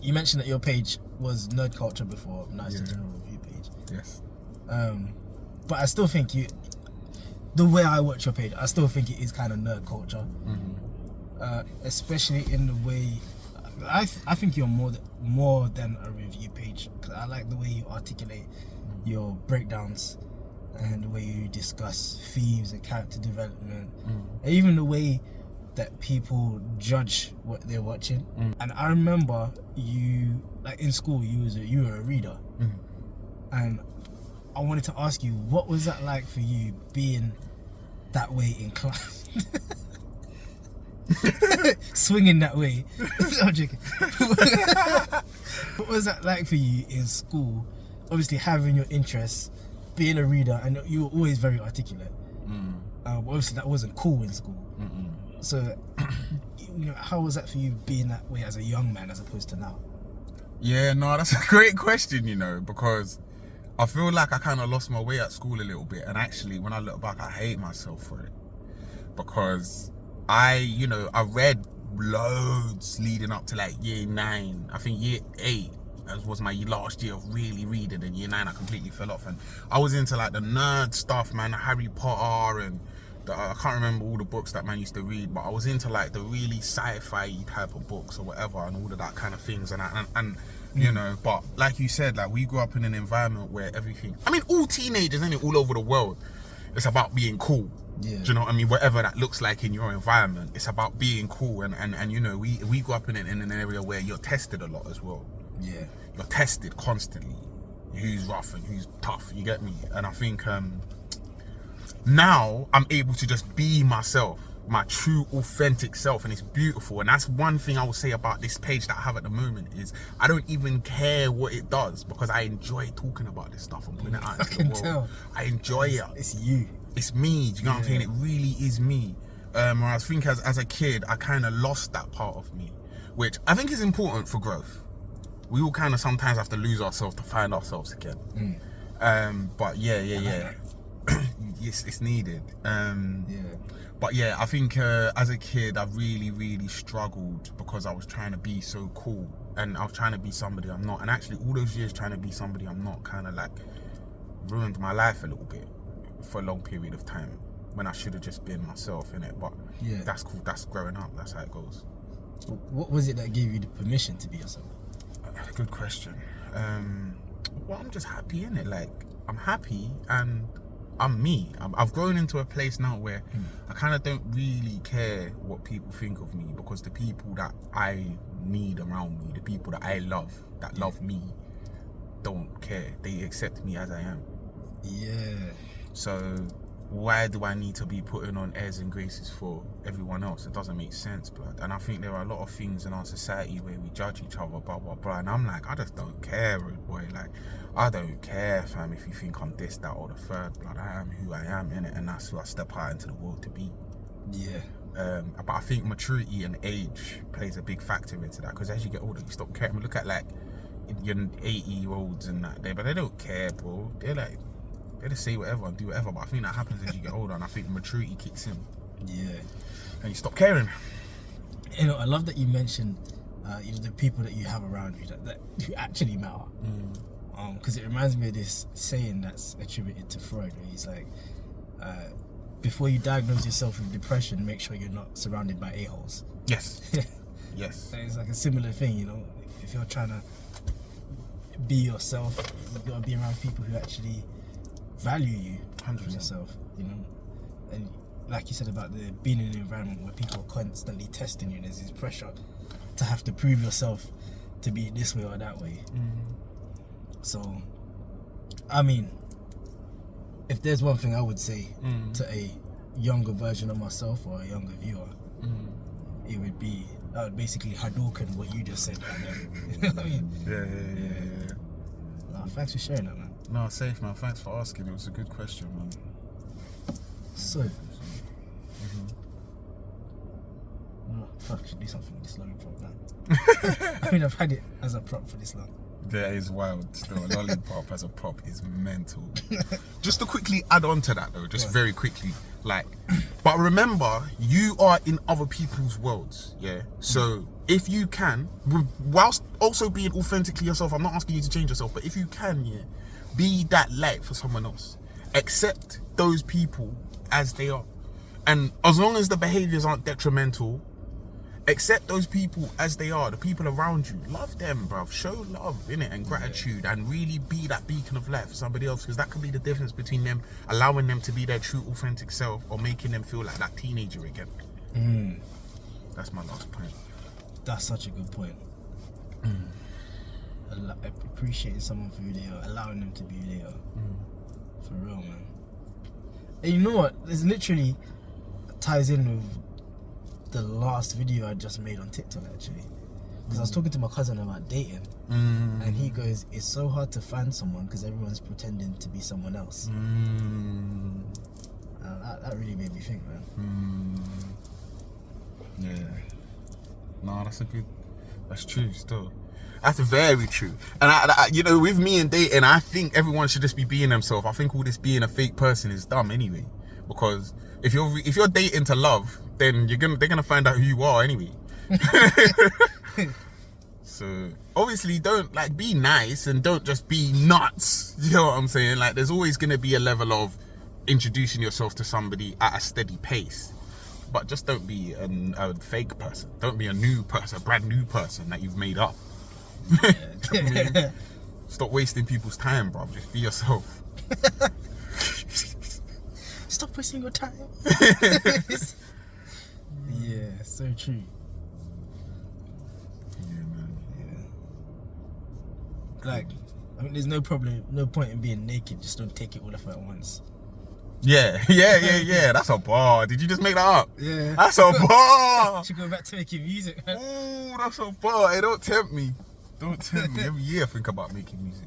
You mentioned that your page was nerd culture before, now it's a general review page. Yes. But I still think the way I watch your page, I still think it is kind of nerd culture. Especially in the way, I think you're more than a review page. 'Cause I like the way you articulate your breakdowns and the way you discuss themes and character development, and even the way that people judge what they're watching. And I remember you, like in school, you were a reader, and I wanted to ask you, what was that like for you being that way in class? Swinging that way. I'm joking. What was that like for you in school? Obviously having your interests, being a reader, and you were always very articulate. Obviously that wasn't cool in school. So, how was that for you being that way as a young man as opposed to now? Yeah, no, that's a great question, because I feel like I kind of lost my way at school a little bit. And actually, when I look back, I hate myself for it. Because I read loads leading up to like year 9. I think year 8 was my last year of really reading, and year 9 I completely fell off. And I was into like the nerd stuff, man, Harry Potter, and I can't remember all the books that man used to read, but I was into like the really sci-fi type of books or whatever, and all of that kind of things. And but like you said, like we grew up in an environment where everything, I mean, all teenagers, ain't it, all over the world, it's about being cool. Yeah. Do you know what I mean? Whatever that looks like in your environment, it's about being cool. And we grew up in an area where you're tested a lot as well. Yeah. You're tested constantly. Who's rough and who's tough, you get me? And I think now I'm able to just be myself, my true authentic self, and it's beautiful. And that's one thing I will say about this page that I have at the moment, is I don't even care what it does, because I enjoy talking about this stuff and putting it out into the world. Tell. I enjoy it. It's you. It's me. Do you know what I'm saying? It really is me. Whereas I think as a kid, I kind of lost that part of me, which I think is important for growth. We all kind of sometimes have to lose ourselves to find ourselves again. But yeah. Yes, it's needed. But yeah, I think as a kid, I really, really struggled because I was trying to be so cool, and I was trying to be somebody I'm not. And actually, all those years trying to be somebody I'm not kind of like ruined my life a little bit for a long period of time, when I should have just been myself, innit? But Yeah. that's cool. That's growing up. That's how it goes. What was it that gave you the permission to be yourself? Good question. Well, I'm just happy, innit? Like, I'm happy and I'm me. I've grown into a place now where I kind of don't really care what people think of me, because the people that I need around me, the people that I love, that love me, don't care. They accept me as I am. Yeah. So why do I need to be putting on airs and graces for everyone else? It doesn't make sense, blood. And I think there are a lot of things in our society where we judge each other, blah, blah, blah. And I'm like, I just don't care, boy. Like, I don't care, fam, if you think I'm this, that, or the third, blood. I am who I am, innit? And that's who I step out into the world to be. Yeah. But I think maturity and age plays a big factor into that, because as you get older, you stop caring. Look at like your 80-year-olds and that, but they don't care, bro. They're like, they just say whatever and do whatever. But I think that happens as you get older, and I think maturity kicks in. Yeah. And you stop caring. I love that you mentioned the people that you have around you that who actually matter. Because it reminds me of this saying that's attributed to Freud, where he's like, before you diagnose yourself with depression, make sure you're not surrounded by a-holes. Yes. Yes. It's like a similar thing, if you're trying to be yourself, you've got to be around people who actually value you 100%. yourself, and like you said about being in an environment where people are constantly testing you, there's this pressure to have to prove yourself to be this way or that way. So I mean, if there's one thing I would say to a younger version of myself or a younger viewer, it would be, I would basically Hadouken what you just said right there. You know what I mean? Yeah. Nah, thanks for sharing that, man. No, safe, man. Thanks for asking. It was a good question, man. So, fuck, I should do something with this long prop now. I mean, I've had it as a prop for this long. That is wild. Still, a lollipop as a prop is mental. Just to quickly add on to that though, just very quickly, like, but remember, you are in other people's worlds, yeah? So if you can, whilst also being authentically yourself, I'm not asking you to change yourself, but if you can, yeah, be that light for someone else. Accept those people as they are. And as long as the behaviors aren't detrimental, accept those people as they are, the people around you. Love them, bruv. Show love, innit, and gratitude, and really be that beacon of light for somebody else, because that can be the difference between them allowing them to be their true, authentic self or making them feel like that teenager again. That's my last point. That's such a good point. Appreciating someone for who they are, allowing them to be who they are. For real, man. And you know what? There's literally ties in with the last video I just made on TikTok, actually, because I was talking to my cousin about dating, and he goes, it's so hard to find someone because everyone's pretending to be someone else. That really made me think, man. Yeah. No, that's true still. That's very true. And I, you know, with me and dating, I think everyone should just be being themselves. I think all this being a fake person is dumb anyway, because if you're dating to love, then they're gonna find out who you are anyway. So obviously, don't, like, be nice and don't just be nuts. You know what I'm saying? Like, there's always gonna be a level of introducing yourself to somebody at a steady pace, but just don't be a fake person. Don't be a new person, a brand new person that you've made up. You know what I mean? Stop wasting people's time, bro. Just be yourself. Stop wasting your time. Yeah, so true. Yeah, man. Yeah. Like, I mean, there's no point in being naked. Just don't take it all off at once. Yeah. That's a bar. Did you just make that up? Yeah. That's a bar. Should go back to making music, man. Ooh, that's a bar. Hey, don't tempt me. Don't tempt me. Every year I think about making music.